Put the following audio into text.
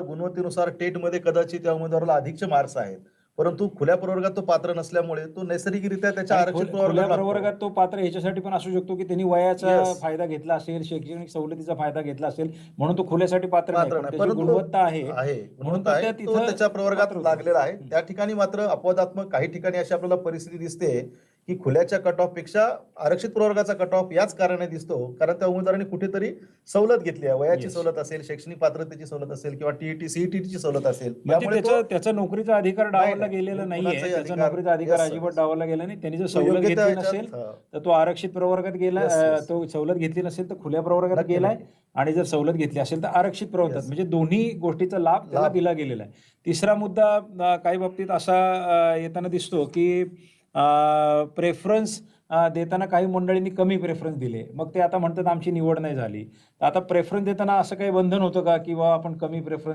गुणवत्तेनुसार टेटमध्ये कदाचित त्या उमेदवाराला अधिकचे मार्क्स आहेत, परंतु खुल्या प्रवर्गात तो पात्र नसल्यामुळे तो नैसर्गिकरित्या त्याच्या आणि आरक्षित खुल्या प्रवर्गात लागतो. प्रवर्गात तो पात्र ह्याच्यासाठी पण असू शकतो की त्यांनी वयाचा येस. फायदा घेतला असेल, शैक्षणिक सवलतीचा फायदा घेतला असेल, म्हणून तो खुल्यासाठी पात्र नाही. पात्र पण नाही, त्याची परंतु गुणवत्ता आहे, म्हणून गुणवत्ता तो आहे, त्या तो तिथं त्याच्या पात्र प्रवर्गात होतो. लागलेला आहे. त्या ठिकाणी मात्र अपवादात्मक काही ठिकाणी अशी आपल्याला परिस्थिती दिसते की खुल्याच्या कट ऑफ पेक्षा आरक्षित प्रवर्गाचा कट ऑफ याच कारणाने दिसतो, कारण त्या उमेदवाराने कुठेतरी सवलत घेतली आहे. वयाची येस. सवलत असेल, शैक्षणिक पात्रतेची सवलत असेल किंवा टीईटी सीईटीची सवलत असेल, म्हणजे त्यामुळे त्याचा तो त्याचा नोकरीचा अधिकार नाही, डावलला नाही. गेलेला नाहीये. कुणाचाही त्याचा अधिकार नोकरीचा अधिकार येस, अजिबात सर. डावलला गेला नाही. त्यांनी जर तो सवलत योग्य त्या घेतली ह्याच्यात नसेल तर तो आरक्षित प्रवर्गात गेला, येस, येस. तो सवलत घेतली नसेल तर खुल्या प्रवर्गात नक्की, गेलाय, नक्की. आणि जर सवलत घेतली असेल तर आरक्षित प्रवर्गात. येस. म्हणजे दोन्ही गोष्टीचा लाभ त्याला लाभ. दिला गेलेला आहे. तिसरा मुद्दा काही बाबतीत असा येताना दिसतो की प्रेफरन्स देताना काही मंडळींनी कमी प्रेफरन्स दिले. मग ते आता म्हणतात आमची निवड नाही झाली. तर आता प्रेफरन्स देताना असं काही बंधन होतं का की बाबा आपण कमी प्रेफरन्स